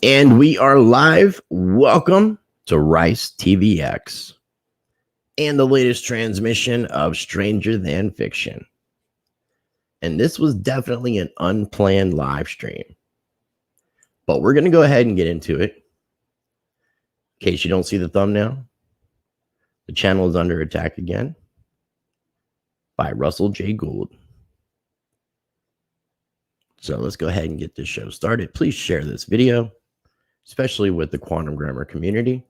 And we are live. Welcome to Rice TVx and the latest transmission of Stranger Than Fiction. And this was definitely an unplanned live stream, but we're going to go ahead and get into it. In case you don't see the thumbnail, the channel is under attack again by Russell J. Gould. So let's go ahead and get this show started. Please share this video, especially with the quantum grammar community.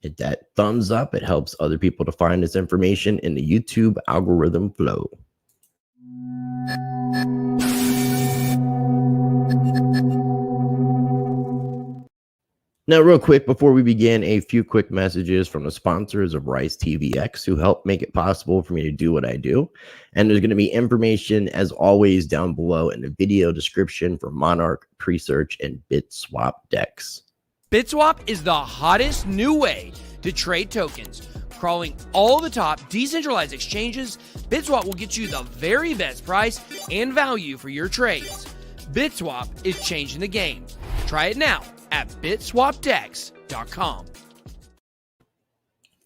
Hit that thumbs up. It helps other people to find this information in the YouTube algorithm flow. Now, real quick, before we begin, a few quick messages from the sponsors of Rice TVx who help make it possible for me to do what I do. And there's going to be information, as always, down below in the video description for Monarch, Presearch, and BitSwap DEX. BitSwap is the hottest new way to trade tokens. Crawling all the top decentralized exchanges, BitSwap will get you the very best price and value for your trades. BitSwap is changing the game. Try it now at bitswapdex.com.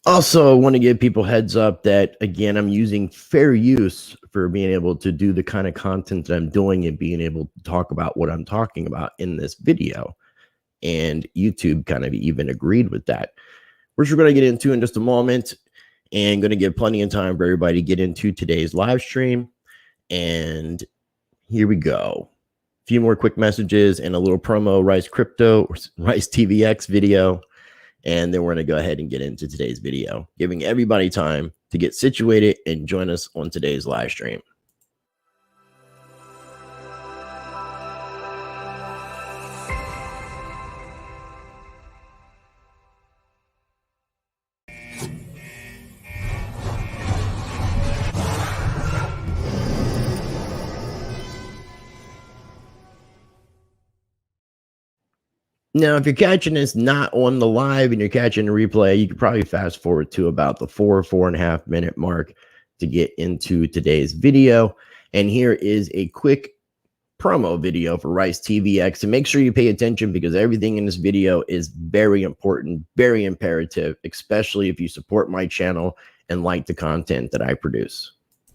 Also, I want to give people heads up that, again, I'm using fair use for being able to do the kind of content that I'm doing and being able to talk about what I'm talking about in this video. And YouTube kind of even agreed with that, which we're going to get into in just a moment, and going to give plenty of time for everybody to get into today's live stream. And here we go. A few more quick messages and a little promo Rice Crypto or Rice TVx video. And then we're going to go ahead and get into today's video, giving everybody time to get situated and join us on today's live stream. Now, if you're catching this not on the live and you're catching the replay, you could probably fast forward to about the 4.5 minute mark to get into today's video. And here is a quick promo video for Rice TVx. And make sure you pay attention, because everything in this video is very important, very imperative, especially if you support my channel and like the content that I produce.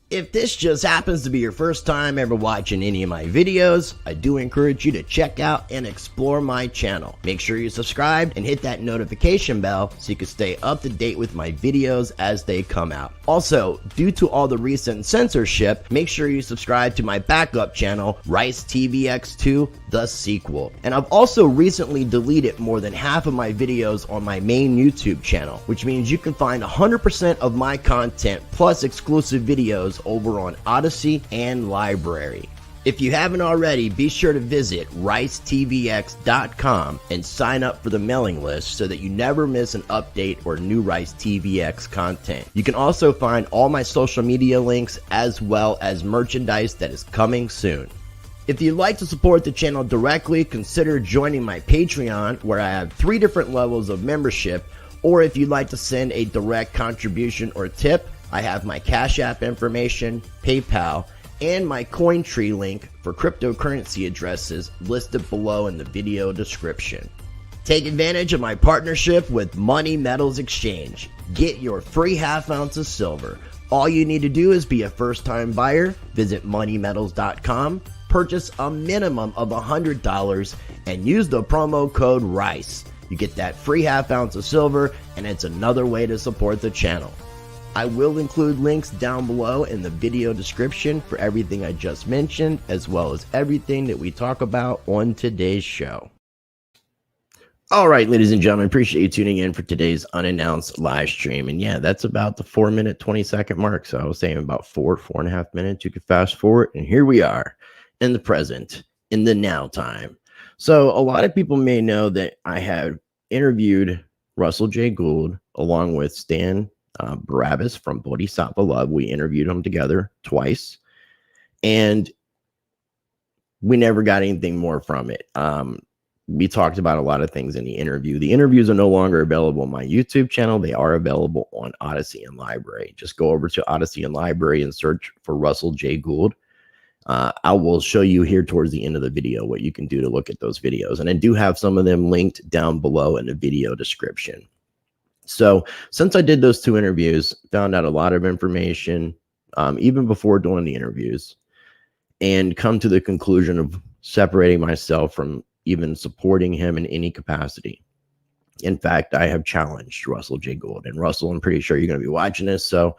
If this just happens to be your first time ever watching any of my videos, I do encourage you to check out and explore my channel. Make sure you subscribe and hit that notification bell so you can stay up to date with my videos as they come out. Also, due to all the recent censorship, make sure you subscribe to my backup channel, Rice TVx 2, the sequel. And I've also recently deleted more than half of my videos on my main YouTube channel, which means you can find 100% of my content plus exclusive videos over on Odysee and LBRY. If you haven't already, be sure to visit ricetvx.com and sign up for the mailing list so that you never miss an update or new Rice TVx content. You can also find all my social media links as well as merchandise that is coming soon. If you'd like to support the channel directly, consider joining my Patreon, where I have 3 different levels of membership. Or if you'd like to send a direct contribution or tip, I have my Cash App information, PayPal, and my CoinTree link for cryptocurrency addresses listed below in the video description. Take advantage of my partnership with Money Metals Exchange. Get your free ½ ounce of silver. All you need to do is be a first-time buyer, visit moneymetals.com, purchase a minimum of $100, and use the promo code RICE. You get that free ½ ounce of silver, and it's another way to support the channel. I will include links down below in the video description for everything I just mentioned, as well as everything that we talk about on today's show. All right, ladies and gentlemen, appreciate you tuning in for today's unannounced live stream. And yeah, that's about the 4-minute, 20-second mark. So I was saying about 4.5 minutes. You could fast forward, and here we are in the present, in the now time. So a lot of people may know that I have interviewed Russell J. Gould along with Stan Barabbas from Odysee LBRY. We interviewed him together twice, and we never got anything more from it. We talked about a lot of things in the interview. The interviews are no longer available on my YouTube channel. They are available on Odysee and LBRY. Just go over to Odysee and LBRY and search for Russell J. Gould. I will show you here towards the end of the video what you can do to look at those videos. And I do have some of them linked down below in the video description. So since I did those 2 interviews, found out a lot of information, even before doing the interviews, and come to the conclusion of separating myself from even supporting him in any capacity. In fact, I have challenged Russell J. Gould. And Russell, I'm pretty sure you're going to be watching this. So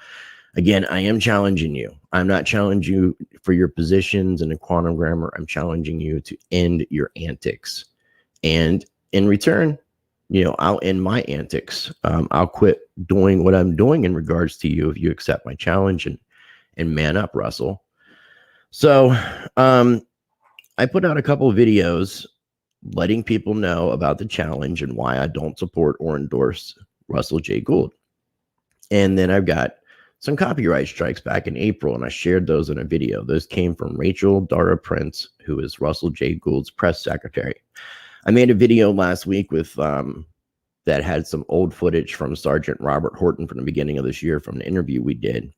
again, I am challenging you. I'm not challenging you for your positions in the quantum grammar. I'm challenging you to end your antics. And in return, I'll end my antics. I'll quit doing what I'm doing in regards to you if you accept my challenge and man up, Russell. So I put out a couple of videos letting people know about the challenge and why I don't support or endorse Russell J. Gould. And then I've got some copyright strikes back in April, and I shared those in a video. Those came from Rachel Dara Prince, who is Russell J. Gould's press secretary. I made a video last week with that had some old footage from Sergeant Robert Horton from the beginning of this year from the interview we did.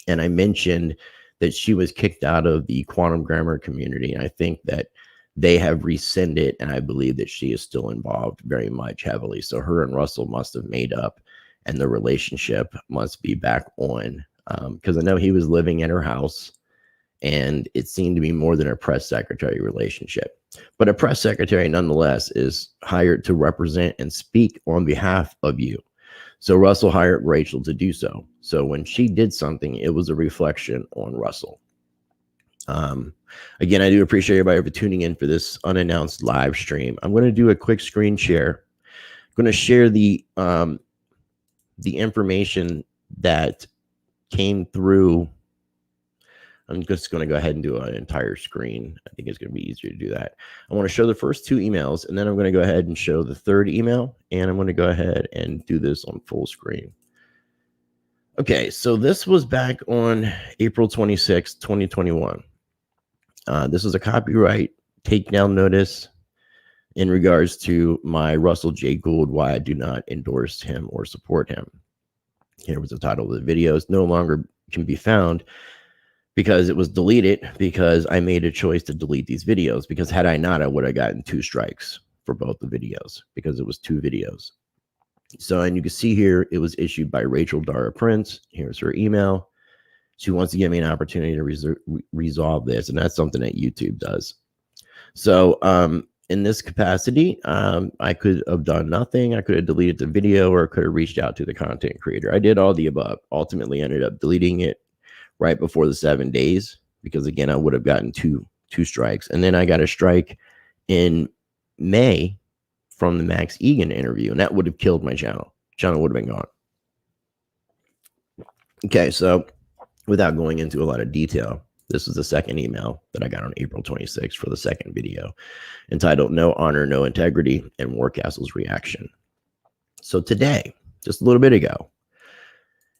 And I mentioned that she was kicked out of the quantum grammar community. And I think that they have rescinded, and I believe that she is still involved very much heavily. So her and Russell must have made up, and the relationship must be back on. Because I know he was living at her house, and it seemed to be more than a press secretary relationship. But a press secretary, nonetheless, is hired to represent and speak on behalf of you. So Russell hired Rachel to do so. So when she did something, it was a reflection on Russell. Again, I do appreciate everybody for tuning in for this unannounced live stream. I'm going to do a quick screen share. I'm going to share the information that came through. I'm just going to go ahead and do an entire screen. I think it's going to be easier to do that. I want to show the first 2 emails, and then I'm going to go ahead and show the 3rd email, and I'm going to go ahead and do this on full screen. Okay, so this was back on April 26, 2021. This is a copyright takedown notice in regards to my Russell J. Gould, why I do not endorse him or support him. Here was the title of the video. It's no longer can be found because it was deleted because I made a choice to delete these videos, because had I not, I would have gotten 2 strikes for both the videos because it was 2 videos. So, and you can see here, it was issued by Rachel Dara Prince. Here's her email. She wants to give me an opportunity to resolve this, and that's something that YouTube does. So, in this capacity, I could have done nothing. I could have deleted the video, or could have reached out to the content creator. I did all the above. Ultimately, ended up deleting it right before the 7 days, because again, I would have gotten two strikes. And then I got a strike in May from the Max Egan interview, and that would have killed my channel. Channel would have been gone. Okay, so without going into a lot of detail, this is the 2nd email that I got on April 26th for the 2nd video, entitled No Honor, No Integrity, and Warcastle's Reaction. So today, just a little bit ago,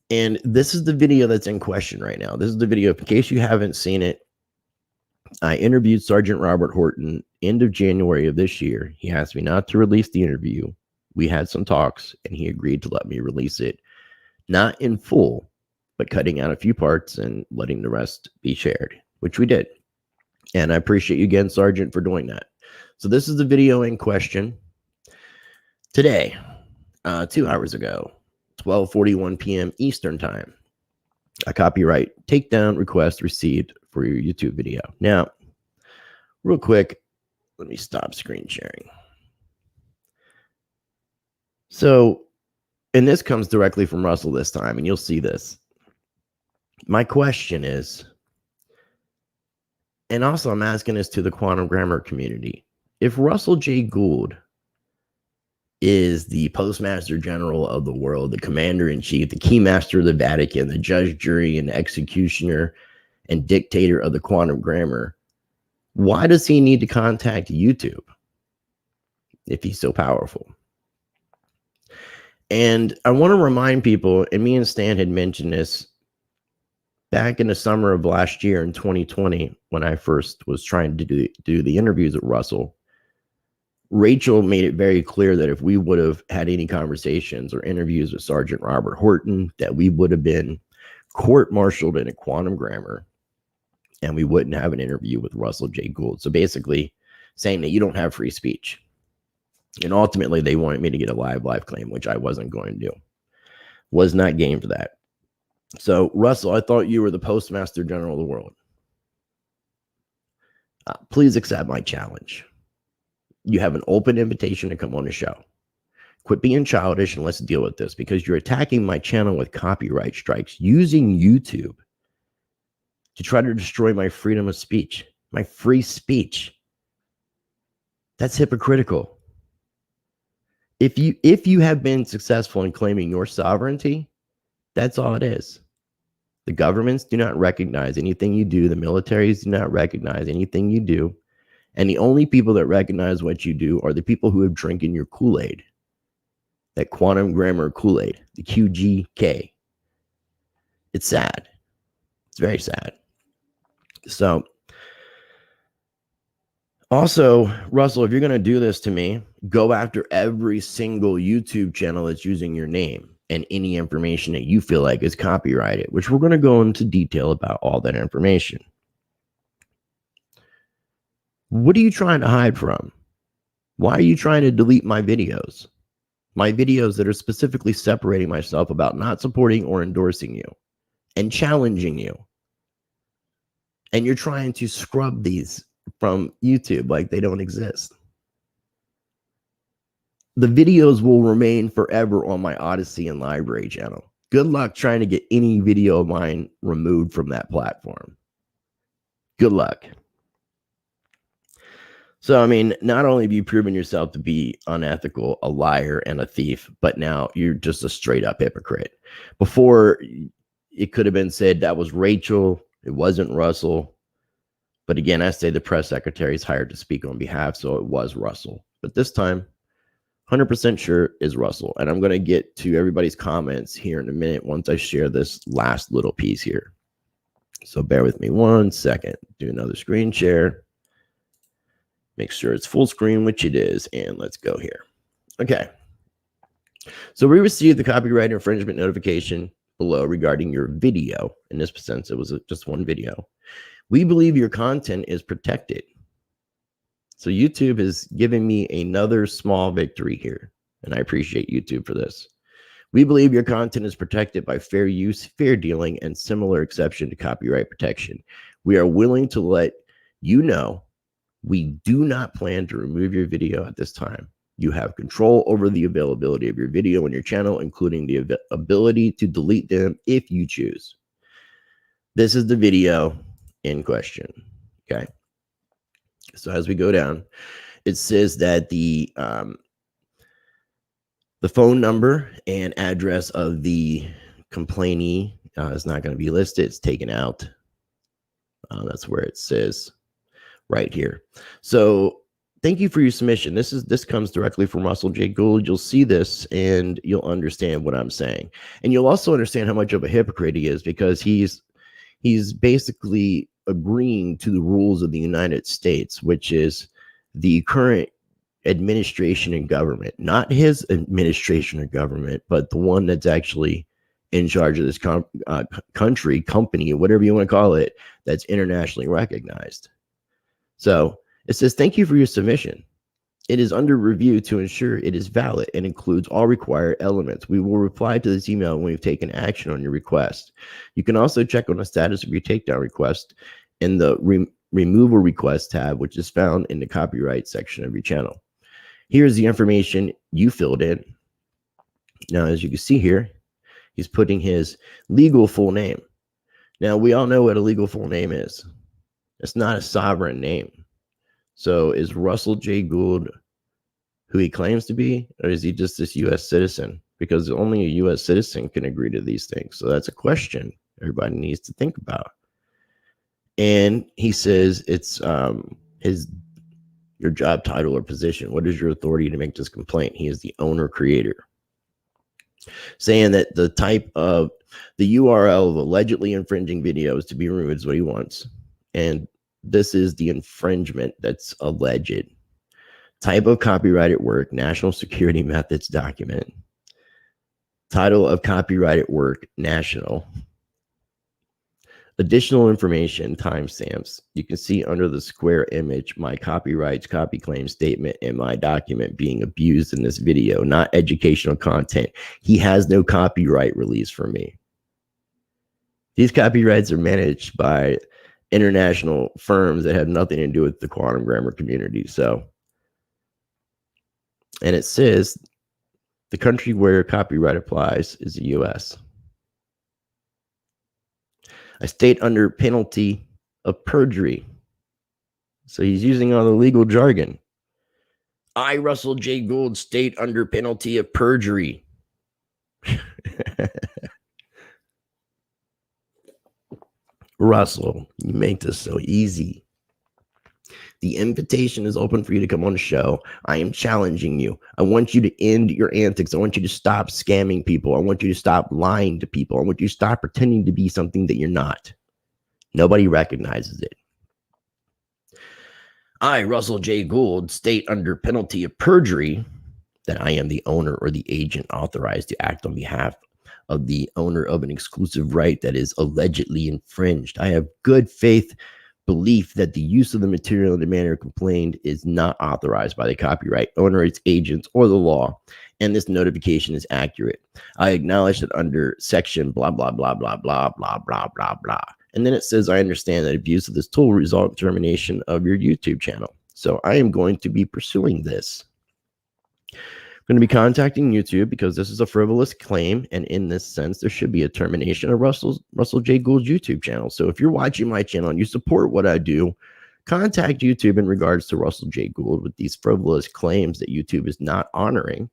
and this is the video that's in question right now. This is the video, in case you haven't seen it. I interviewed Sergeant Robert Horton end of January of this year. He asked me not to release the interview. We had some talks, and he agreed to let me release it, not in full, but cutting out a few parts and letting the rest be shared, which we did. And I appreciate you again, Sergeant, for doing that. So this is the video in question. Today, 2 hours ago, 12:41 p.m. Eastern Time, a copyright takedown request received for your YouTube video. Now, real quick, let me stop screen sharing. So, and this comes directly from Russell this time, and you'll see this. My question is, and also I'm asking this to the quantum grammar community, if Russell J. Gould is the Postmaster General of the world, the Commander-in-Chief, the Keymaster of the Vatican, the judge, jury, and executioner, and dictator of the quantum grammar, why does he need to contact YouTube if he's so powerful? And I want to remind people, and me and Stan had mentioned this back in the summer of last year in 2020, when I first was trying to do the interviews with Russell. Rachel made it very clear that if we would have had any conversations or interviews with Sergeant Robert Horton, that we would have been court-martialed in a quantum grammar, and we wouldn't have an interview with Russell J. Gould. So basically saying that you don't have free speech. And ultimately, they wanted me to get a live claim, which I wasn't going to do. Was not game for that. So, Russell, I thought you were the Postmaster General of the world. Please accept my challenge. You have an open invitation to come on the show. Quit being childish and let's deal with this, because you're attacking my channel with copyright strikes using YouTube to try to destroy my freedom of speech, my free speech. That's hypocritical. If you have been successful in claiming your sovereignty, that's all it is. The governments do not recognize anything you do. The militaries do not recognize anything you do. And the only people that recognize what you do are the people who have drinking your Kool-Aid. That quantum grammar Kool-Aid, the QGK. It's sad. It's very sad. So, also, Russell, if you're going to do this to me, go after every single YouTube channel that's using your name and any information that you feel like is copyrighted, which we're going to go into detail about all that information. What are you trying to hide from? Why are you trying to delete my videos? My videos that are specifically separating myself about not supporting or endorsing you and challenging you. And you're trying to scrub these from YouTube like they don't exist. The videos will remain forever on my Odysee and LBRY channel. Good luck trying to get any video of mine removed from that platform. Good luck. So, I mean, not only have you proven yourself to be unethical, a liar, and a thief, but now you're just a straight up hypocrite. Before, it could have been said that was Rachel, it wasn't Russell. But again, I say the press secretary is hired to speak on behalf, so it was Russell. But this time, 100% sure is Russell. And I'm going to get to everybody's comments here in a minute once I share this last little piece here. So bear with me 1 second. Do another screen share. Make sure it's full screen, which it is. And let's go here. Okay. So we received the copyright infringement notification below regarding your video. In this sense, it was just one video. We believe your content is protected. So YouTube is giving me another small victory here, and I appreciate YouTube for this. We believe your content is protected by fair use, fair dealing, and similar exception to copyright protection. We are willing to let you know we do not plan to remove your video at this time. You have control over the availability of your video on your channel, including the ability to delete them if you choose. This is the video in question. Okay. So as we go down, it says that the phone number and address of the complainee is not going to be listed. It's taken out. That's where it says right here. So thank you for your submission. This comes directly from Russell J. Gould. You'll see this and you'll understand what I'm saying. And you'll also understand how much of a hypocrite he is, because he's basically agreeing to the rules of the United States, which is the current administration and government, not his administration or government, but the one that's actually in charge of this country, company, whatever you want to call it, that's internationally recognized. So it says, thank you for your submission. It is under review to ensure it is valid and includes all required elements. We will reply to this email when we've taken action on your request. You can also check on the status of your takedown request in the removal request tab, which is found in the copyright section of your channel. Here's the information you filled in. Now, as you can see here, he's putting his legal full name. Now, we all know what a legal full name is. It's not a sovereign name. So is Russell J. Gould who he claims to be, or is he just this U.S. citizen? Because only a U.S. citizen can agree to these things. So that's a question everybody needs to think about. And he says it's your job title or position. What is your authority to make this complaint? He is the owner creator. Saying that the type of the URL of allegedly infringing video is to be removed is what he wants. And this is the infringement that's alleged. Type of copyrighted work, national security methods document. Title of copyrighted work, national. Additional information, timestamps. You can see under the square image my copyrights, copy claim statement, and my document being abused in this video, not educational content. He has no copyright release for me. These copyrights are managed by international firms that have nothing to do with the quantum grammar community. So, and it says the country where copyright applies is the US. I state under penalty of perjury. So he's using all the legal jargon. I, Russell J. Gould, state under penalty of perjury. Russell, you make this so easy. The invitation is open for you to come on the show. I am challenging you. I want you to end your antics. I want you to stop scamming people. I want you to stop lying to people. I want you to stop pretending to be something that you're not. Nobody recognizes it. I, Russell J. Gould, state under penalty of perjury that I am the owner or the agent authorized to act on behalf of the owner of an exclusive right that is allegedly infringed. I have good faith belief that the use of the material in the manner complained is not authorized by the copyright owner, its agents, or the law, and this notification is accurate. I acknowledge that under section blah, blah, blah, blah, blah, blah, blah, blah, blah. And then it says, I understand that abuse of this tool will result in termination of your YouTube channel. So I am going to be pursuing this. I'm going to be contacting YouTube because this is a frivolous claim, and in this sense, there should be a termination of Russell J. Gould's YouTube channel. So if you're watching my channel and you support what I do, contact YouTube in regards to Russell J. Gould with these frivolous claims that YouTube is not honoring,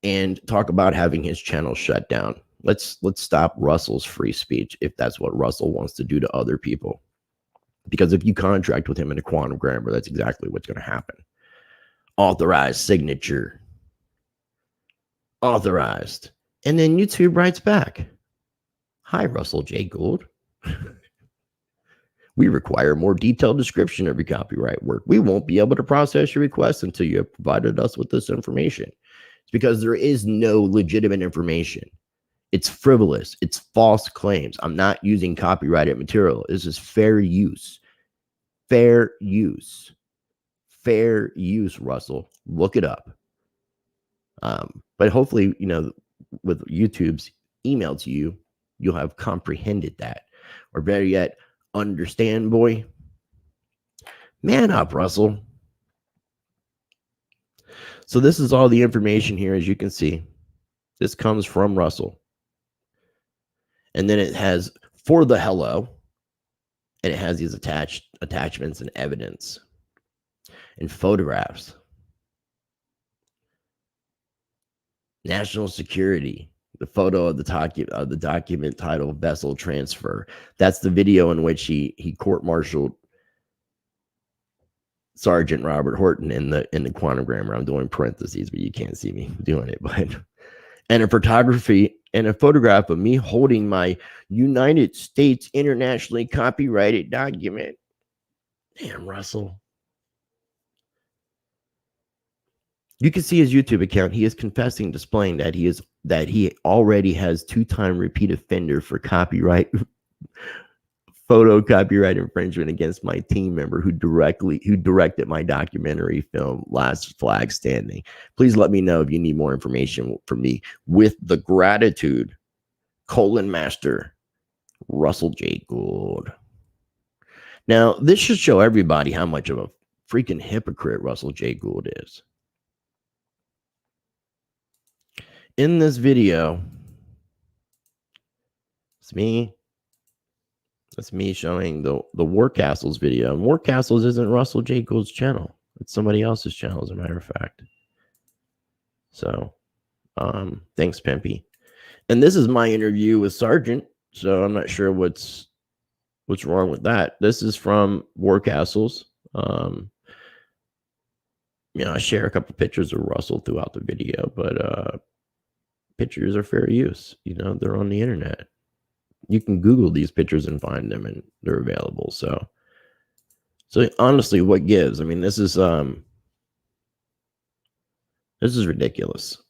and talk about having his channel shut down. Let's stop Russell's free speech if that's what Russell wants to do to other people. Because if you contract with him in a quantum grammar, that's exactly what's going to happen. Authorized signature. Authorized. And then YouTube writes back, hi, Russell J. Gould. We require a more detailed description of your copyright work. We won't be able to process your request until you have provided us with this information. It's because there is no legitimate information. It's frivolous. It's false claims. I'm not using copyrighted material. This is fair use. Fair use. Fair use, Russell. Look it up. But hopefully, you know, with YouTube's email to you, you'll have comprehended that. Or better yet, understand, boy. Man up, Russell. So this is all the information here, as you can see. This comes from Russell. And then it has for the hello. And it has these attachments and evidence. And photographs. National security, the photo of the document titled vessel transfer. That's the video in which he court-martialed Sergeant Robert Horton in the quantum grammar. I'm doing parentheses, but you can't see me doing it. But and a photograph of me holding my United States internationally copyrighted document. Damn, Russell. You can see his YouTube account. He is confessing, displaying that he already has 2-time repeat offender for photo copyright infringement against my team member who directed my documentary film Last Flag Standing. Please let me know if you need more information from me. With the gratitude, Master Russell J. Gould. Now, this should show everybody how much of a freaking hypocrite Russell J. Gould is. In this video, it's me showing the War Castles video. And War Castles isn't Russell J. Gould's channel. It's somebody else's channel, as a matter of fact. So, thanks, Pimpy. And this is my interview with Sergeant. So I'm not sure what's wrong with that. This is from War Castles. You know, I share a couple pictures of Russell throughout the video, but pictures are fair use. You know, they're on the internet. You can Google these pictures and find them, and they're available. So honestly, what gives? I mean, this is ridiculous.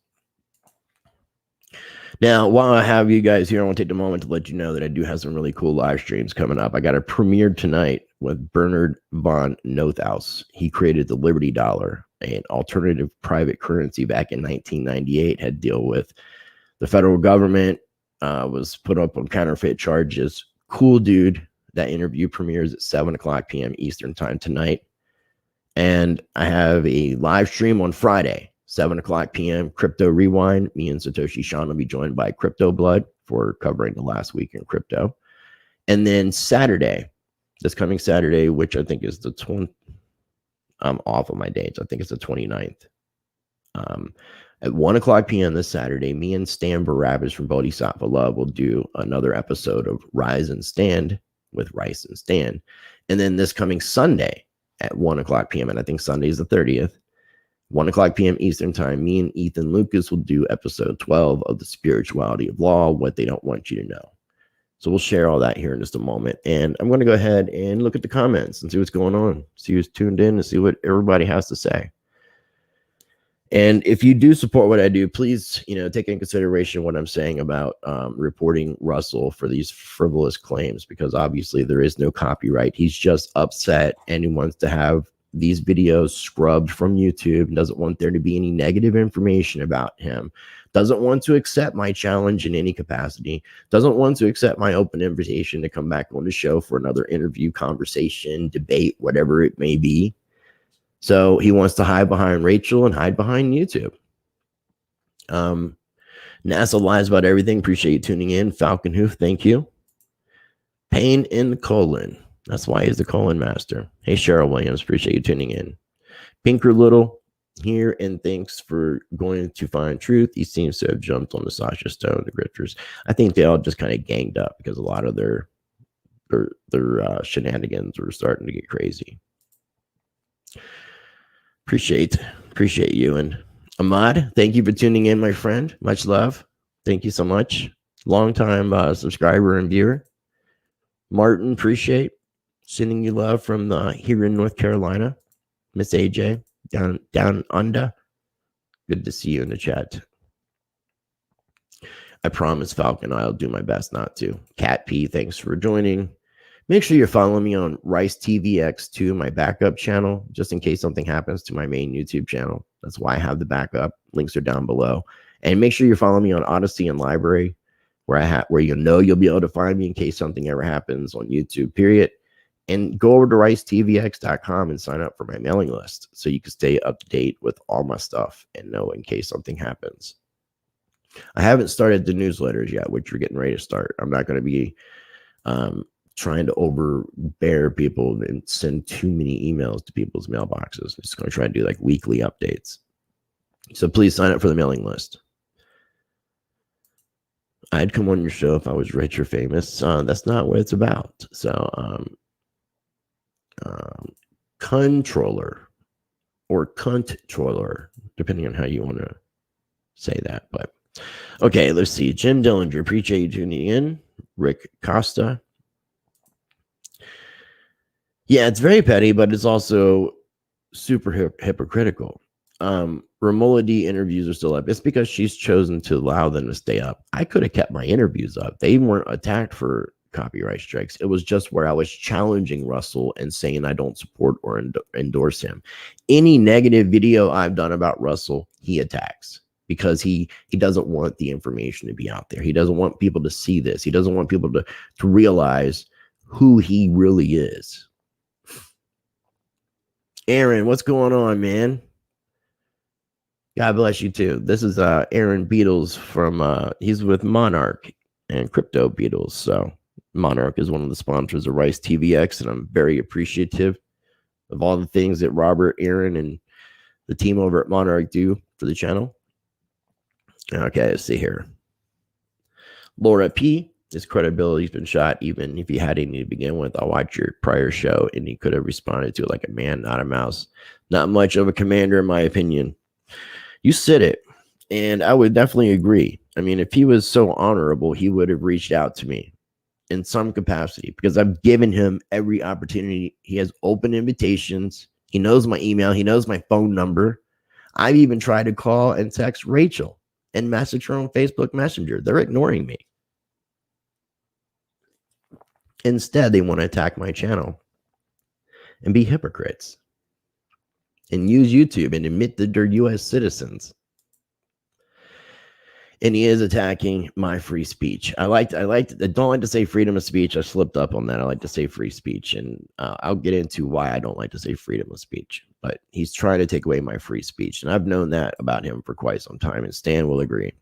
Now, while I have you guys here, I want to take a moment to let you know that I do have some really cool live streams coming up. I got a premiere tonight with Bernard von Nothaus. He created the Liberty Dollar, an alternative private currency back in 1998, had to deal with the federal government, was put up on counterfeit charges. Cool dude. That interview premieres at 7 o'clock p.m. Eastern time tonight. And I have a live stream on Friday, 7 o'clock p.m. Crypto Rewind. Me and Satoshi Sean will be joined by Crypto Blood for covering the last week in crypto. And then Saturday, this coming Saturday, which I think is the 20th. I'm off on my dates. I think it's the 29th. At 1 o'clock p.m. this Saturday, me and Stan Barabbas from Bodhisattva Love will do another episode of Rise and Stand with Rice and Stan. And then this coming Sunday at 1 o'clock p.m., and I think Sunday is the 30th, 1 o'clock p.m. Eastern time, me and Ethan Lucas will do episode 12 of The Spirituality of Law, What They Don't Want You to Know. So we'll share all that here in just a moment. And I'm going to go ahead and look at the comments and see what's going on, see who's tuned in, and see what everybody has to say. And if you do support what I do, please, take in consideration what I'm saying about reporting Russell for these frivolous claims, because obviously there is no copyright. He's just upset and he wants to have these videos scrubbed from YouTube and doesn't want there to be any negative information about him. Doesn't want to accept my challenge in any capacity. Doesn't want to accept my open invitation to come back on the show for another interview, conversation, debate, whatever it may be. So he wants to hide behind Rachel and hide behind YouTube. NASA lies about everything. Appreciate you tuning in. Falcon Hoof, thank you. Pain in the colon. That's why he's the colon master. Hey, Cheryl Williams, appreciate you tuning in. Pinker Little here, and thanks for going to find truth. He seems to have jumped on the Sasha Stone, the grifters. I think they all just kind of ganged up because a lot of their shenanigans were starting to get crazy. Appreciate you. And Ahmad, thank you for tuning in, my friend. Much love. Thank you so much. Long time subscriber and viewer. Martin, appreciate sending you love from here in North Carolina. Miss AJ, down under. Good to see you in the chat. I promise, Falcon, I'll do my best not to. Cat P, thanks for joining. Make sure you're following me on Rice TVx too, my backup channel, just in case something happens to my main YouTube channel. That's why I have the backup. Links are down below. And make sure you're following me on Odysee and LBRY, where you'll be able to find me in case something ever happens on YouTube, period. And go over to ricetvx.com and sign up for my mailing list so you can stay up to date with all my stuff and know in case something happens. I haven't started the newsletters yet, which we're getting ready to start. I'm not going to be trying to overbear people and send too many emails to people's mailboxes. I'm just going to try to do like weekly updates. So please sign up for the mailing list. I'd come on your show if I was rich or famous. That's not what it's about. So, controller or controller, depending on how you want to say that. But okay, let's see. Jim Dillinger, appreciate you tuning in. Rick Costa. Yeah, it's very petty, but it's also super hypocritical. Romola D interviews are still up. It's because she's chosen to allow them to stay up. I could have kept my interviews up. They weren't attacked for copyright strikes. It was just where I was challenging Russell and saying I don't support or endorse him. Any negative video I've done about Russell, he attacks because he doesn't want the information to be out there. He doesn't want people to see this. He doesn't want people to realize who he really is. Aaron, what's going on, man? God bless you too. This is Aaron Beatles from he's with Monarch and Crypto Beatles. So Monarch is one of the sponsors of Rice TVx, and I'm very appreciative of all the things that Robert, Aaron, and the team over at Monarch do for the channel. Okay, let's see here. Laura P. His credibility's been shot, even if he had any to begin with. I'll watch your prior show, and he could have responded to it like a man, not a mouse. Not much of a commander, in my opinion. You said it, and I would definitely agree. I mean, if he was so honorable, he would have reached out to me in some capacity because I've given him every opportunity. He has open invitations. He knows my email. He knows my phone number. I've even tried to call and text Rachel and message her on Facebook Messenger. They're ignoring me. Instead, they want to attack my channel and be hypocrites and use YouTube and admit that they're U.S. citizens. And he is attacking my free I don't like to say freedom of speech. I slipped up on that. I like to say free speech, and I'll get into why I don't like to say freedom of speech. But he's trying to take away my free speech, and I've known that about him for quite some time, and Stan will agree.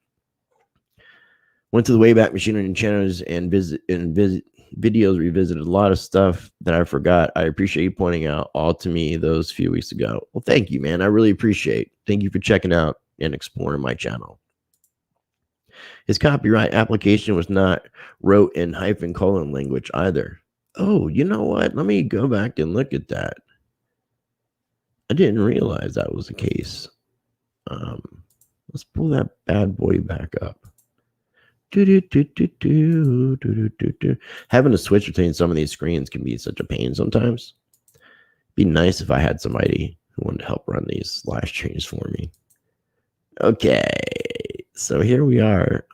Went to the Wayback Machine and channels and videos, revisited a lot of stuff that I forgot. I appreciate you pointing out all to me those few weeks ago. Well, thank you, man. I really appreciate. Thank you for checking out and exploring my channel. His copyright application was not wrote in -colon language either. Oh, you know what? Let me go back and look at that. I didn't realize that was the case. Let's pull that bad boy back up. Having to switch between some of these screens can be such a pain sometimes. Be nice if I had somebody who wanted to help run these live streams for me. Okay, so here we are.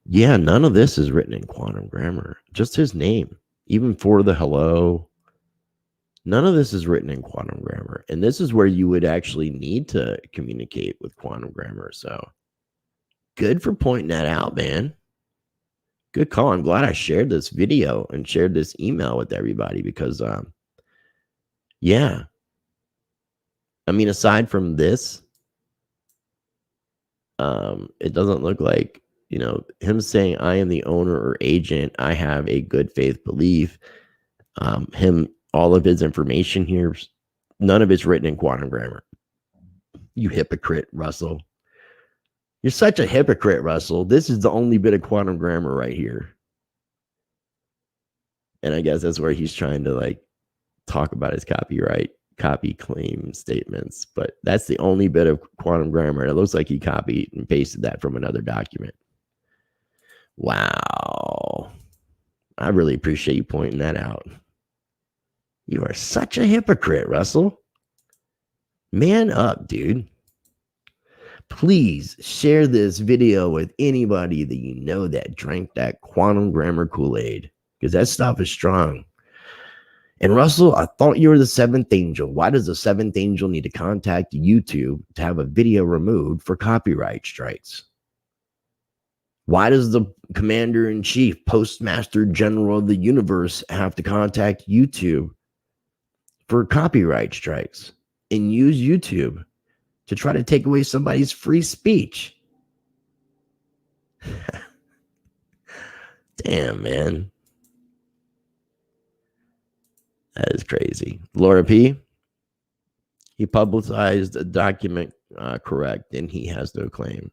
Yeah, none of this is written in quantum grammar. Just his name, even for the hello. None of this is written in quantum grammar, and this is where you would actually need to communicate with quantum grammar. So good for pointing that out, man. Good call. I'm glad I shared this video and shared this email with everybody because, yeah. I mean, aside from this, it doesn't look like, you know, him saying I am the owner or agent. I have a good faith belief. All of his information here, none of it's written in quantum grammar. You hypocrite, Russell. You're such a hypocrite, Russell. This is the only bit of quantum grammar right here. And I guess that's where he's trying to like talk about his copy claim statements. But that's the only bit of quantum grammar. It looks like he copied and pasted that from another document. Wow. I really appreciate you pointing that out. You are such a hypocrite, Russell. Man up, dude. Please share this video with anybody that you know that drank that quantum grammar Kool-Aid, because that stuff is strong. And Russell, I thought you were the seventh angel. Why does the seventh angel need to contact YouTube to have a video removed for copyright strikes? Why does the commander-in-chief, postmaster general of the universe have to contact YouTube for copyright strikes and use YouTube to try to take away somebody's free speech? Damn, man. That is crazy. Laura P., he publicized a document correct, and he has no claim.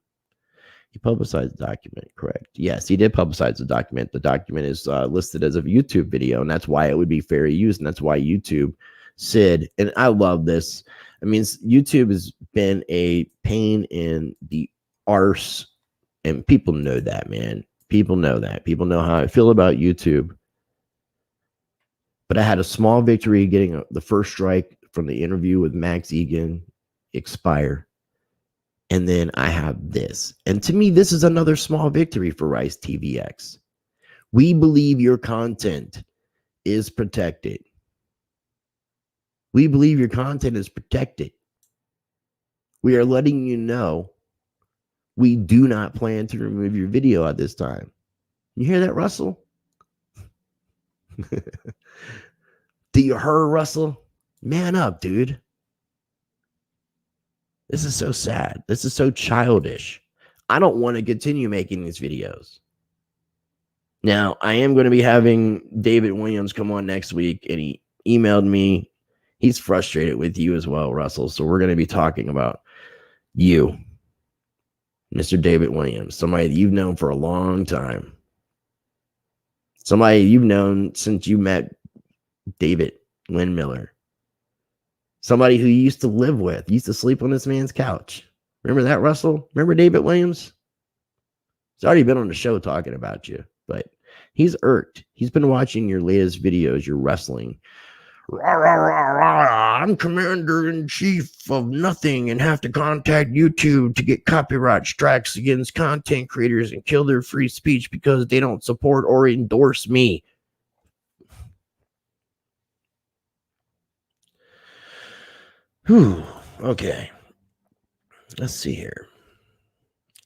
He publicized the document correct. Yes, he did publicize the document. The document is listed as a YouTube video, and that's why it would be fair use, and that's why YouTube said, and I love this. I mean, YouTube has been a pain in the arse, and people know that, man. People know that. People know how I feel about YouTube. But I had a small victory getting the first strike from the interview with Max Egan expire. And then I have this. And to me, this is another small victory for Rice TVx. We believe your content is protected. We believe your content is protected. We are letting you know we do not plan to remove your video at this time. You hear that, Russell? Do you hear, Russell? Man up, dude. This is so sad. This is so childish. I don't want to continue making these videos. Now, I am going to be having David Williams come on next week, and he emailed me. He's frustrated with you as well, Russell. So we're going to be talking about you, Mr. David Williams, somebody that you've known for a long time. Somebody you've known since you met David Lynn Miller. Somebody who you used to live with, used to sleep on this man's couch. Remember that, Russell? Remember David Williams? He's already been on the show talking about you, but he's irked. He's been watching your latest videos, your wrestling. I'm commander-in-chief of nothing and have to contact YouTube to get copyright strikes against content creators and kill their free speech because they don't support or endorse me. Whew. Okay. Let's see here.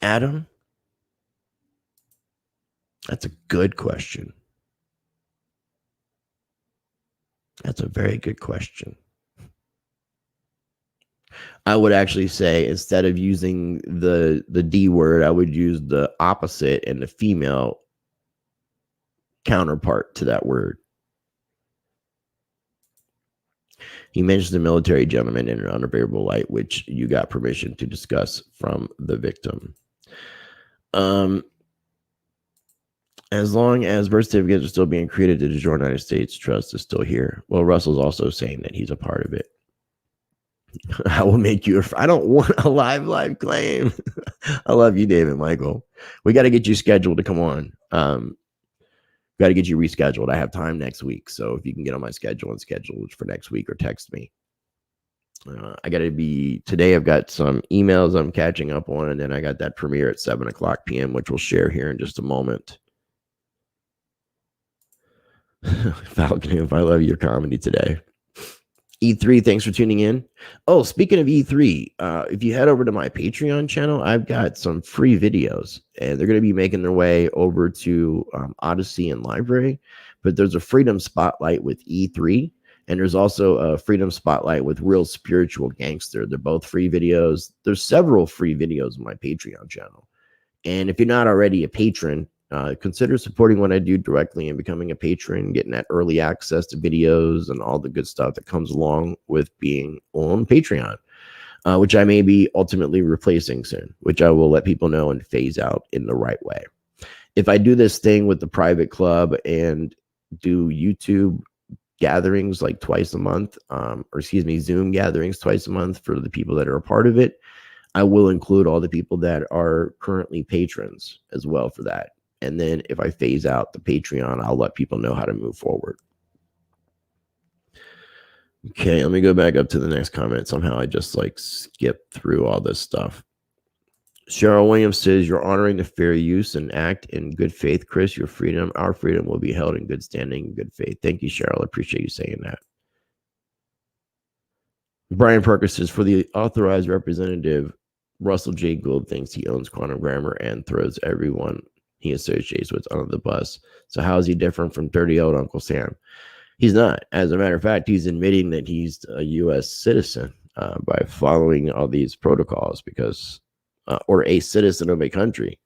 Adam? That's a good question. That's a very good question. I would actually say instead of using the D word, I would use the opposite and the female counterpart to that word. He mentions the military gentleman in an unfavorable light, which you got permission to discuss from the victim. As long as birth certificates are still being created, the United States Trust is still here. Well, Russell's also saying that he's a part of it. I will make you I don't want a live claim. I love you, David Michael. We got to get you scheduled to come on. Got to get you rescheduled. I have time next week. So if you can get on my schedule and schedule for next week or text me. I got to be today. I've got some emails I'm catching up on, and then I got that premiere at 7:00 p.m., which we'll share here in just a moment. Falcon, if I love your comedy today. E3, thanks for tuning in. Oh, speaking of E3, if you head over to my Patreon channel, I've got some free videos, and they're going to be making their way over to Odysee and LBRY. But there's a Freedom Spotlight with E3, and there's also a Freedom Spotlight with Real Spiritual Gangster. They're both free videos. There's several free videos on my Patreon channel. And if you're not already a patron, consider supporting what I do directly and becoming a patron, getting that early access to videos and all the good stuff that comes along with being on Patreon, which I may be ultimately replacing soon, which I will let people know and phase out in the right way. If I do this thing with the private club and do YouTube gatherings like twice a month, Zoom gatherings twice a month for the people that are a part of it, I will include all the people that are currently patrons as well for that. And then if I phase out the Patreon, I'll let people know how to move forward. Okay, let me go back up to the next comment. Somehow I just skipped through all this stuff. Cheryl Williams says, you're honoring the fair use and act in good faith, Chris. Your freedom, our freedom will be held in good standing and good faith. Thank you, Cheryl. I appreciate you saying that. Brian Perkins says, for the authorized representative, Russell J. Gould thinks he owns Quantum Grammar and throws everyone he associates with under the bus. So how is he different from dirty old Uncle Sam? He's not. As a matter of fact, he's admitting that he's a U.S. citizen by following all these protocols because, or a citizen of a country,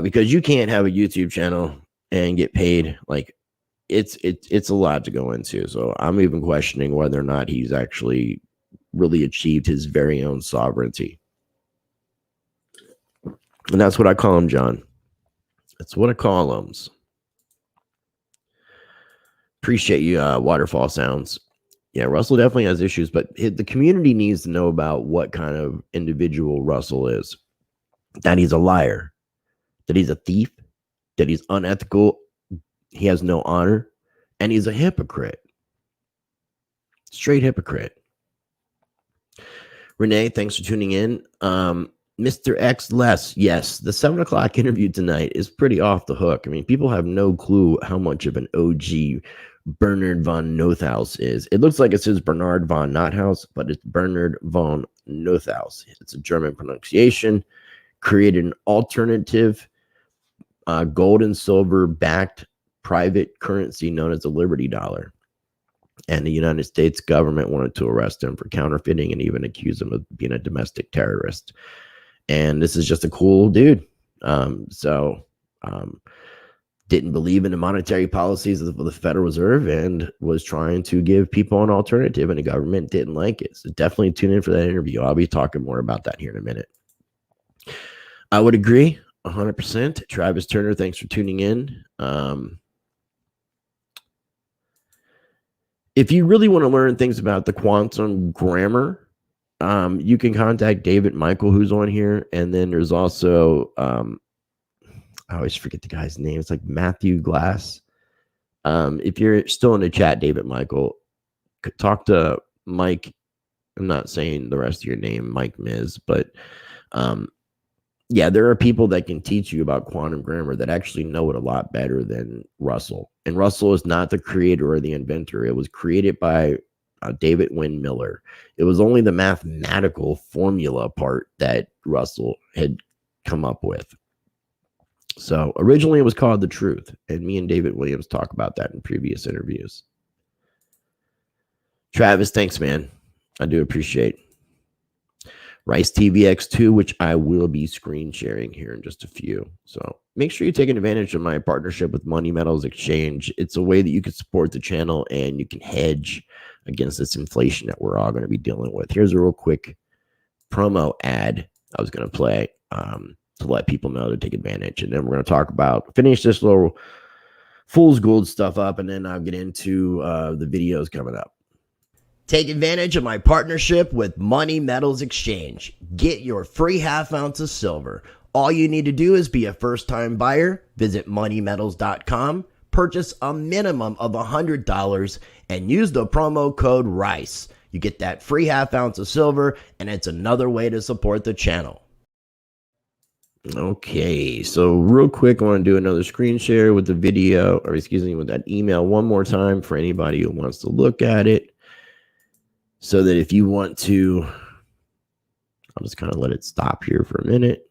because you can't have a YouTube channel and get paid. Like it's a lot to go into. So I'm even questioning whether or not he's actually really achieved his very own sovereignty. And that's what I call him, John. That's what I call him. Appreciate you, Waterfall Sounds. Yeah, Russell definitely has issues, but the community needs to know about what kind of individual Russell is. That he's a liar, that he's a thief, that he's unethical, he has no honor, and he's a hypocrite. Straight hypocrite. Renee, thanks for tuning in. Mr. X Less, yes, the 7:00 interview tonight is pretty off the hook. I mean, people have no clue how much of an OG Bernard von Nothaus is. It looks like it says Bernard von Nothaus, but it's Bernard von Nothaus. It's a German pronunciation. Created an alternative gold and silver backed private currency known as the Liberty Dollar. And the United States government wanted to arrest him for counterfeiting and even accuse him of being a domestic terrorist. And this is just a cool dude. Didn't believe in the monetary policies of the Federal Reserve and was trying to give people an alternative, and the government didn't like it. So definitely tune in for that interview. I'll be talking more about that here in a minute. I would agree 100%. Travis Turner, thanks for tuning in. If you really want to learn things about the quantum grammar, you can contact David Michael, who's on here. And then there's also, I always forget the guy's name. It's like Matthew Glass. If you're still in the chat, David Michael, talk to Mike, I'm not saying the rest of your name, Mike Miz, but yeah, there are people that can teach you about quantum grammar that actually know it a lot better than Russell. And Russell is not the creator or the inventor. It was created by David Wynn Miller. It was only the mathematical formula part that Russell had come up with. So originally it was called The Truth. And me and David Williams talk about that in previous interviews. Travis, thanks, man. I do appreciate Rice TVx 2, which I will be screen sharing here in just a few. So make sure you're taking advantage of my partnership with Money Metals Exchange. It's a way that you can support the channel and you can hedge against this inflation that we're all going to be dealing with. Here's a real quick promo ad I was going to play to let people know to take advantage. And then we're going to finish this little Fools Gould stuff up, and then I'll get into the videos coming up. Take advantage of my partnership with Money Metals Exchange. Get your free half ounce of silver. All you need to do is be a first-time buyer. Visit moneymetals.com, purchase a minimum of $100, and use the promo code RICE. You get that free half ounce of silver, and it's another way to support the channel. Okay, so real quick, I want to do another screen share with the video, or excuse me, with that email one more time for anybody who wants to look at it. So that if you want to, I'll just kind of let it stop here for a minute,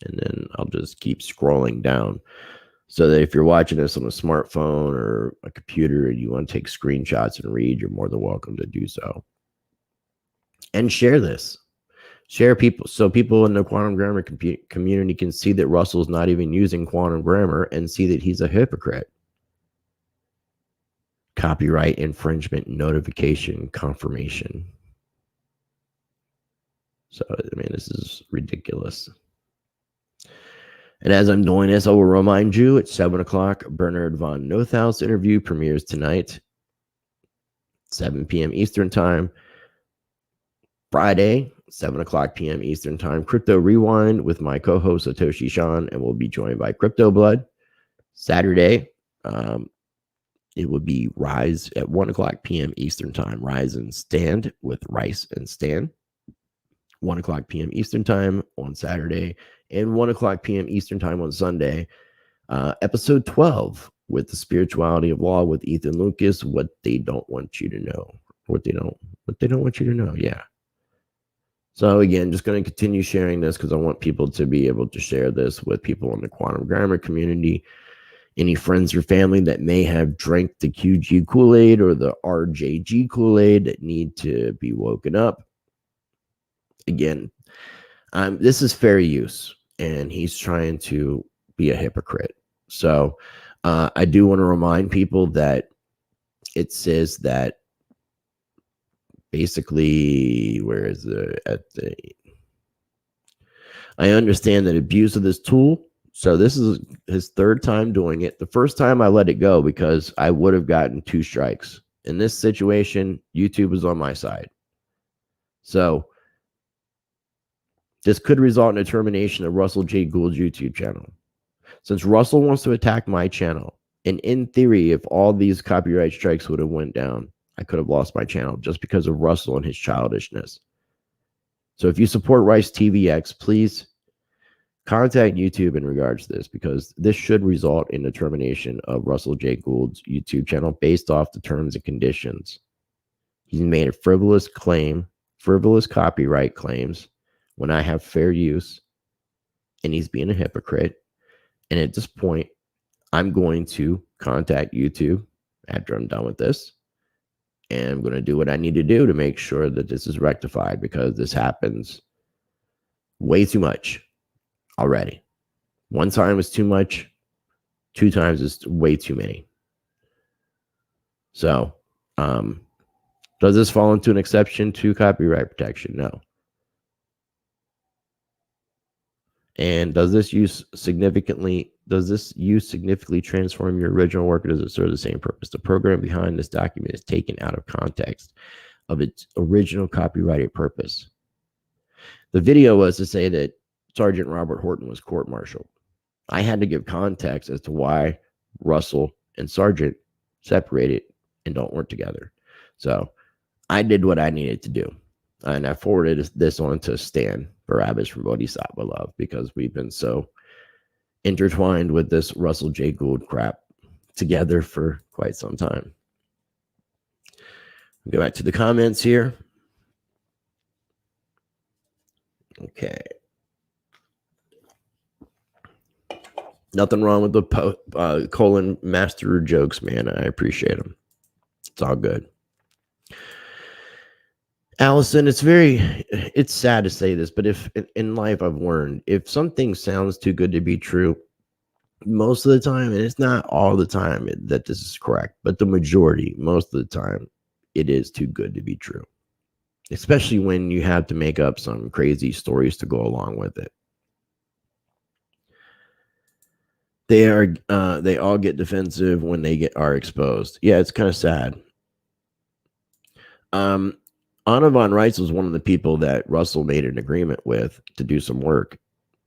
and then I'll just keep scrolling down. So that if you're watching this on a smartphone or a computer and you want to take screenshots and read, you're more than welcome to do so. And share this. Share people, so people in the quantum grammar community can see that Russell's not even using quantum grammar and see that he's a hypocrite. Copyright infringement notification confirmation. So, I mean, this is ridiculous. And as I'm doing this, I will remind you at 7 o'clock, Bernard von Nothaus interview premieres tonight, 7 p.m. Eastern Time. Friday, 7 o'clock p.m. Eastern Time, Crypto Rewind with my co-host Satoshi Sean, and we'll be joined by Crypto Blood. Saturday, it would be Rise at 1 o'clock p.m. Eastern Time. Rise and Stand with Rice and Stan. 1 o'clock p.m. Eastern Time on Saturday, and 1 o'clock p.m. Eastern Time on Sunday. Episode 12 with the Spirituality of Law with Ethan Lucas. What they don't want you to know. What they don't want you to know. Yeah. So again, just going to continue sharing this because I want people to be able to share this with people in the quantum grammar community. Any friends or family that may have drank the QG Kool-Aid or the RJG Kool-Aid that need to be woken up. Again, this is fair use, and he's trying to be a hypocrite. So I do want to remind people that it says that basically, where is I understand that abuse of this tool. So this is his third time doing it. The first time I let it go because I would have gotten 2 strikes. In this situation, YouTube was on my side. So this could result in a termination of Russell J. Gould's YouTube channel. Since Russell wants to attack my channel, and in theory, if all these copyright strikes would have went down, I could have lost my channel just because of Russell and his childishness. So if you support Rice TVx, please contact YouTube in regards to this, because this should result in the termination of Russell J. Gould's YouTube channel based off the terms and conditions. He's made a frivolous copyright claims when I have fair use, and he's being a hypocrite. And at this point, I'm going to contact YouTube after I'm done with this. And I'm going to do what I need to do to make sure that this is rectified, because this happens way too much already. 1 time is too much. 2 times is way too many. So, does this fall into an exception to copyright protection? No. And does this use significantly transform your original work, or does it serve the same purpose? The program behind this document is taken out of context of its original copyrighted purpose. The video was to say that Sergeant Robert Horton was court-martialed. I had to give context as to why Russell and Sergeant separated and don't work together. So I did what I needed to do. And I forwarded this on to Stan Barabbas from Odysee LBRY because we've been so intertwined with this Russell J. Gould crap together for quite some time. Go back to the comments here. Okay. Nothing wrong with the colon master jokes, man. I appreciate them. It's all good. Allison, it's sad to say this, but if in life I've learned, if something sounds too good to be true, most of the time, and it's not all the time that this is correct, but the majority, most of the time, it is too good to be true. Especially when you have to make up some crazy stories to go along with it. They all get defensive when they are exposed. Yeah, it's kind of sad. Anna von Reitz was one of the people that Russell made an agreement with to do some work,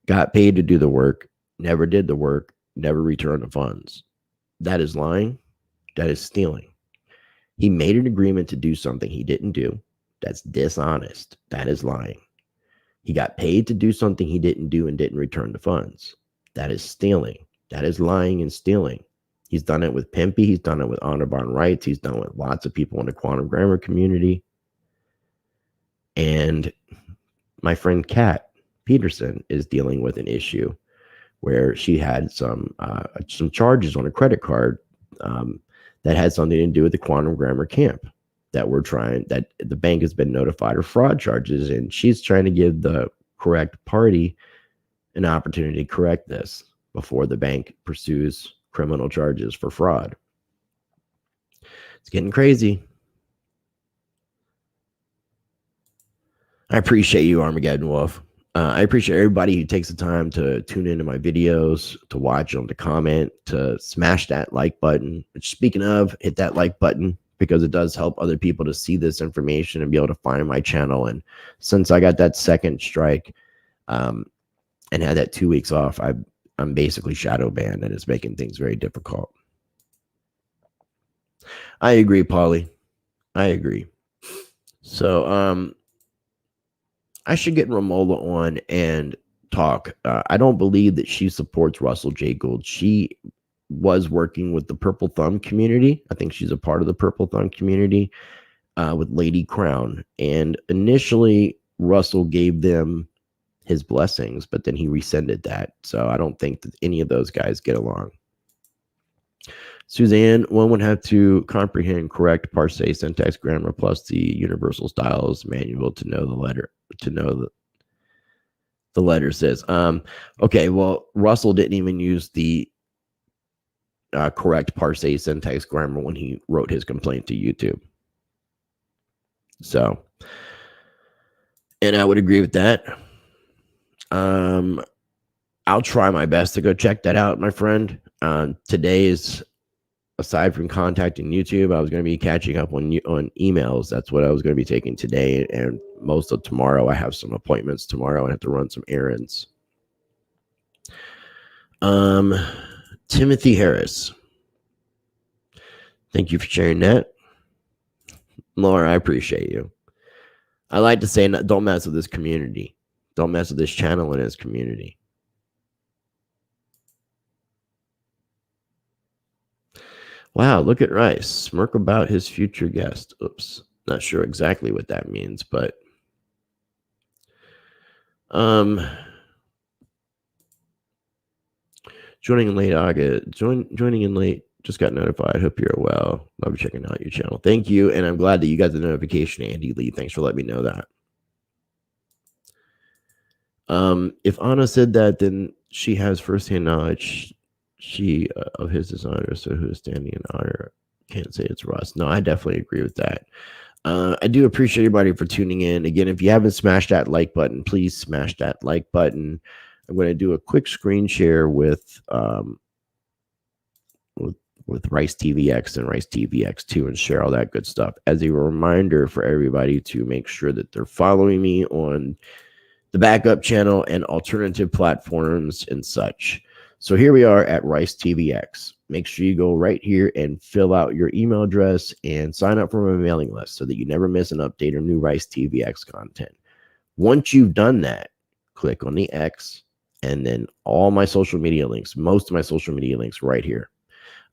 got paid to do the work, never did the work, never returned the funds. That is lying. That is stealing. He made an agreement to do something he didn't do. That's dishonest. That is lying. He got paid to do something he didn't do and didn't return the funds. That is stealing. That is lying and stealing. He's done it with Pimpy. He's done it with Anna von Reitz. He's done it with lots of people in the quantum grammar community. And my friend Kat Peterson is dealing with an issue where she had some charges on a credit card that had something to do with the quantum grammar camp that the bank has been notified of fraud charges, and she's trying to give the correct party an opportunity to correct this before the bank pursues criminal charges for fraud. It's getting crazy. I appreciate you, Armageddon Wolf. I appreciate everybody who takes the time to tune into my videos, to watch them, to comment, to smash that like button. Speaking of, hit that like button because it does help other people to see this information and be able to find my channel. And since I got that second strike and had that 2 weeks off, I'm basically shadow banned, and it's making things very difficult. I agree, Paulie. I agree. So, I should get Romola on and talk. I don't believe that she supports Russell J. Gould. She was working with the Purple Thumb community. I think she's a part of the Purple Thumb community with Lady Crown. And initially, Russell gave them his blessings, but then he rescinded that. So I don't think that any of those guys get along. Suzanne, one would have to comprehend correct parse, syntax, grammar, plus the universal styles manual to know the letter, to know the letter says. Okay, well, Russell didn't even use the correct parse, syntax, grammar when he wrote his complaint to YouTube. So, and I would agree with that. I'll try my best to go check that out, my friend. Today is, aside from contacting YouTube, I was going to be catching up on emails. That's what I was going to be taking today. And most of tomorrow, I have some appointments tomorrow. I have to run some errands. Timothy Harris. Thank you for sharing that. Laura, I appreciate you. I like to say, don't mess with this community. Don't mess with this channel and its community. Wow, look at Rice. Smirk about his future guest. Oops. Not sure exactly what that means, but joining in late August. Joining in late. Just got notified. Hope you're well. Love checking out your channel. Thank you, and I'm glad that you got the notification, Andy Lee. Thanks for letting me know that. If Anna said that, then she has firsthand knowledge of his designer, so who's standing in honor? Can't say it's Russ. No, I definitely agree with that. I do appreciate everybody for tuning in. Again, if you haven't smashed that like button, please smash that like button. I'm going to do a quick screen share with Rice TVx and Rice TVx2 and share all that good stuff as a reminder for everybody to make sure that they're following me on the backup channel and alternative platforms and such. So here we are at Rice TVx. make sure you go right here and fill out your email address and sign up for my mailing list so that you never miss an update or new Rice TVx content. Once you've done that, click on the X and then all my social media links, most of my social media links right here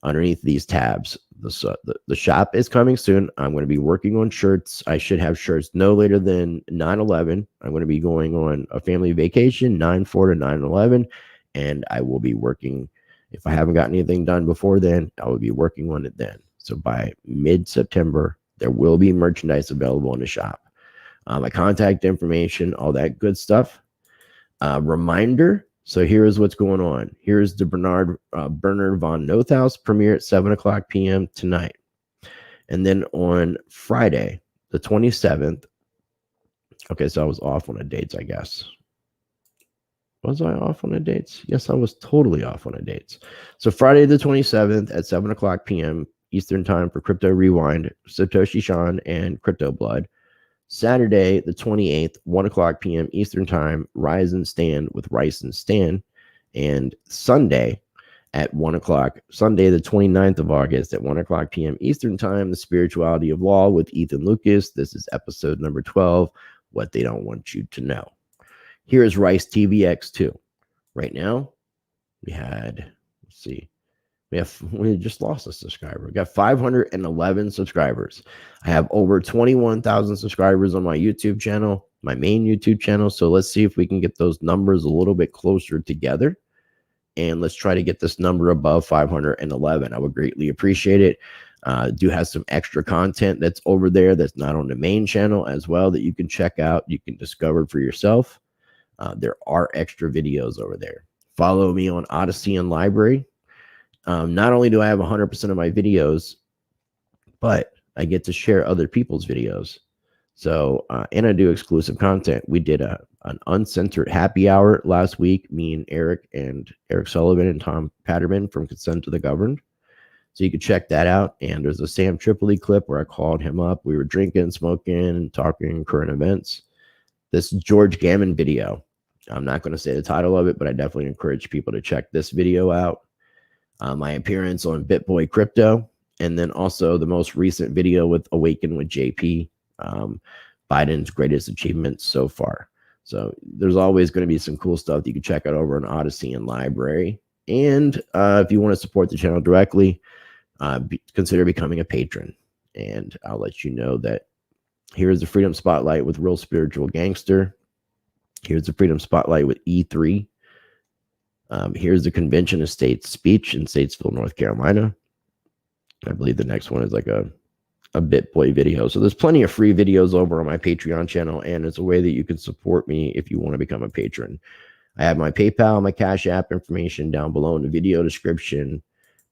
underneath these tabs. The shop is coming soon. I'm going to be working on shirts. I should have shirts no later than 9/11. I'm going to be going on a family vacation 9/4 to 9/11, and I will be working. If I haven't got anything done before then, I will be working on it then. So by mid-September, there will be merchandise available in the shop. My contact information, all that good stuff. Reminder. So here's what's going on. Here's the Bernard von Nothaus premiere at 7:00 p.m. tonight. And then on Friday, the 27th. Okay, so I was off on the dates, I guess. Was I off on the dates? Yes, I was totally off on the dates. So Friday the 27th at 7:00 p.m. Eastern Time for Crypto Rewind, Satoshi Sean, and Crypto Blood. Saturday, the 28th, 1:00 p.m. Eastern Time, Rise and Stand with Rice and Stan. And Sunday at 1:00, Sunday, the 29th of August at 1:00 p.m. Eastern Time, The Spirituality of Law with Ethan Lucas. This is episode number 12, What They Don't Want You to Know. Here is Rice TVx 2. Right now, we had, let's see, we just lost a subscriber. We got 511 subscribers. I have over 21,000 subscribers on my YouTube channel, my main YouTube channel. So let's see if we can get those numbers a little bit closer together. And let's try to get this number above 511. I would greatly appreciate it. Do have some extra content that's over there that's not on the main channel as well that you can check out. You can discover for yourself. There are extra videos over there. Follow me on Odysee LBRY. Not only do I have 100% of my videos, but I get to share other people's videos. So, and I do exclusive content. We did an uncensored happy hour last week, me and Eric Sullivan and Tom Patterman from Consent to the Governed. So you can check that out. And there's a Sam Tripoli clip where I called him up. We were drinking, smoking, talking current events. This George Gammon video, I'm not going to say the title of it, but I definitely encourage people to check this video out. My appearance on BitBoy Crypto, and then also the most recent video with Awaken with JP, Biden's greatest achievements so far. So there's always going to be some cool stuff that you can check out over on Odysee LBRY. And if you want to support the channel directly, consider becoming a patron. And I'll let you know that here's the Freedom Spotlight with Real Spiritual Gangster. Here's the Freedom Spotlight with E3. Here's the Convention of States speech in Statesville, North Carolina. I believe the next one is like a BitBoy video. So there's plenty of free videos over on my Patreon channel, and it's a way that you can support me if you want to become a patron. I have my PayPal, my Cash App information down below in the video description.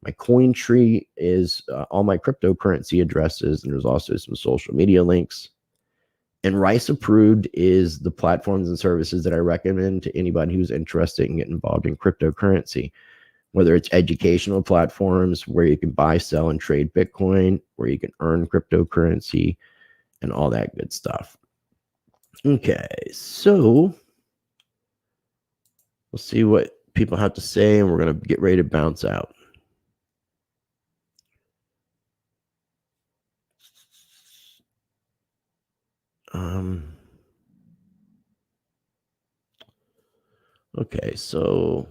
My coin tree is all my cryptocurrency addresses, and there's also some social media links. And Rice Approved is the platforms and services that I recommend to anybody who's interested in getting involved in cryptocurrency, whether it's educational platforms where you can buy, sell, and trade Bitcoin, where you can earn cryptocurrency, and all that good stuff. Okay, so we'll see what people have to say, and we're going to get ready to bounce out. Okay, so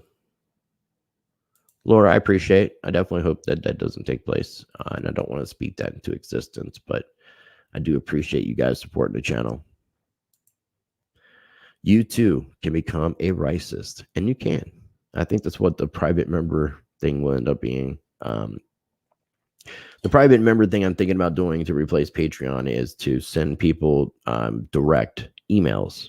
Laura, I definitely hope that that doesn't take place, and I don't want to speak that into existence, but I do appreciate you guys supporting the channel. You too can become a Ricist, and you can. I think that's what the private member thing will end up being. The private member thing I'm thinking about doing to replace Patreon is to send people direct emails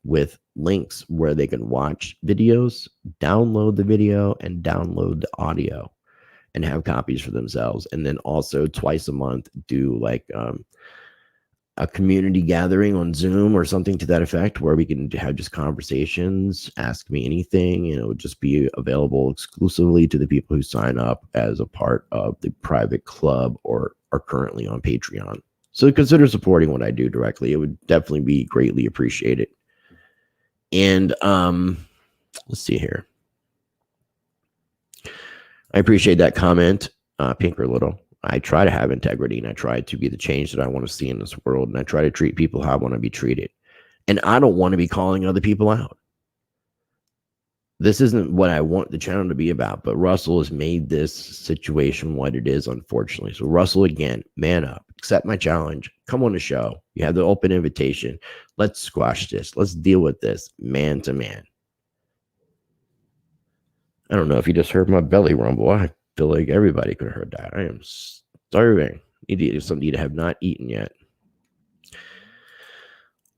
with links where they can watch videos, download the video, and download the audio and have copies for themselves. And then also twice a month do like a community gathering on Zoom or something to that effect, where we can have just conversations, ask me anything, and it would just be available exclusively to the people who sign up as a part of the private club or are currently on Patreon. So consider supporting what I do directly. It would definitely be greatly appreciated. And let's see here. I appreciate that comment, Pink or Little. I try to have integrity, and I try to be the change that I want to see in this world, and I try to treat people how I want to be treated. And I don't want to be calling other people out. This isn't what I want the channel to be about, but Russell has made this situation what it is, unfortunately. So Russell, again, man up, accept my challenge, come on the show. You have the open invitation. Let's squash this. Let's deal with this man to man. I don't know if you just heard my belly rumble. I feel like everybody could have heard that. I am starving. Need to eat something I have not eaten yet.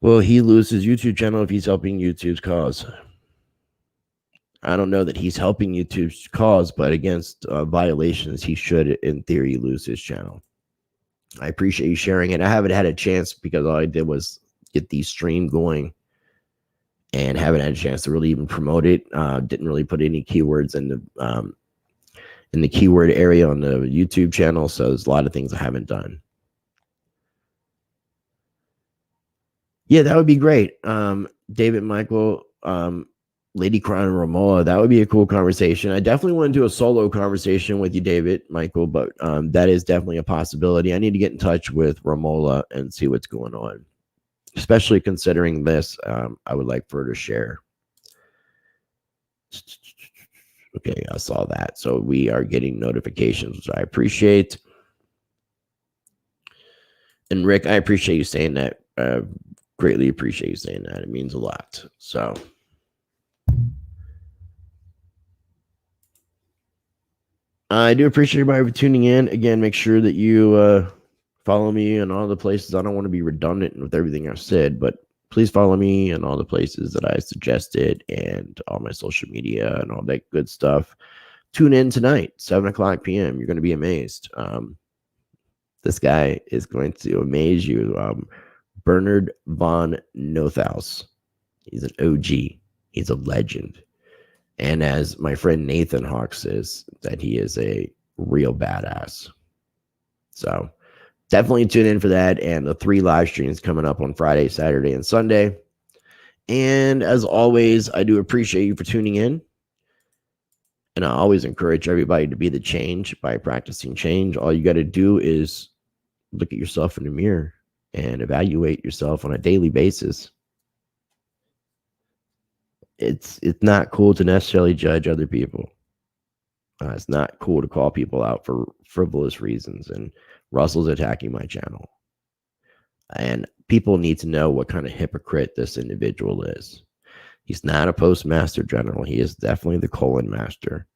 Will he lose his YouTube channel if he's helping YouTube's cause? I don't know that he's helping YouTube's cause, but against violations, he should, in theory, lose his channel. I appreciate you sharing it. I haven't had a chance because all I did was get the stream going and haven't had a chance to really even promote it. Didn't really put any keywords in the keyword area on the YouTube channel, so there's a lot of things I haven't done. Yeah, that would be great. David, Michael, Lady Crown and Romola, that would be a cool conversation. I definitely want to do a solo conversation with you, David, Michael, but that is definitely a possibility. I need to get in touch with Romola and see what's going on, especially considering this. I would like for her to share. Okay, I saw that. So we are getting notifications, which I appreciate. And Rick, I appreciate you saying that. Greatly appreciate you saying that. It means a lot. So I do appreciate everybody for tuning in. Again, make sure that you follow me in all the places. I don't want to be redundant with everything I've said, but please follow me in all the places that I suggested and all my social media and all that good stuff. Tune in tonight, 7:00 p.m. You're going to be amazed. This guy is going to amaze you. Bernard von Nothaus. He's an OG. He's a legend. And as my friend Nathan Hawk says, that he is a real badass. So definitely tune in for that. And the 3 live streams coming up on Friday, Saturday, and Sunday. And as always, I do appreciate you for tuning in. And I always encourage everybody to be the change by practicing change. All you got to do is look at yourself in the mirror and evaluate yourself on a daily basis. It's not cool to necessarily judge other people. It's not cool to call people out for frivolous reasons. And Russell's attacking my channel. And people need to know what kind of hypocrite this individual is. He's not a postmaster general. He is definitely the colon master.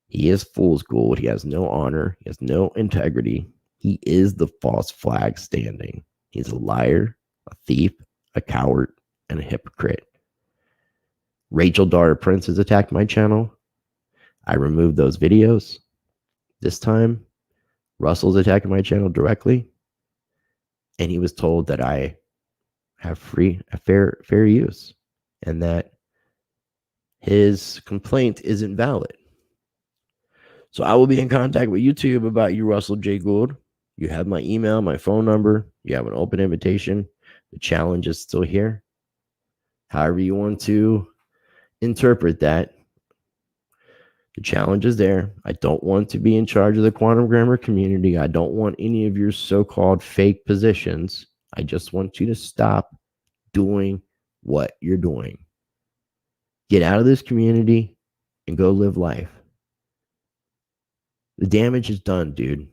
He is Fools Gould. He has no honor. He has no integrity. He is the false flag standing. He's a liar, a thief, a coward, and a hypocrite. Rachel Daughter Prince has attacked my channel. I removed those videos. This time, Russell's attacking my channel directly. And he was told that I have fair use and that his complaint isn't valid. So I will be in contact with YouTube about you, Russell J. Gould. You have my email, my phone number. You have an open invitation. The challenge is still here. However you want to interpret that, the challenge is there. I don't want to be in charge of the quantum grammar community. I don't want any of your so-called fake positions. I just want you to stop doing what you're doing. Get out of this community and go live life. The damage is done, dude.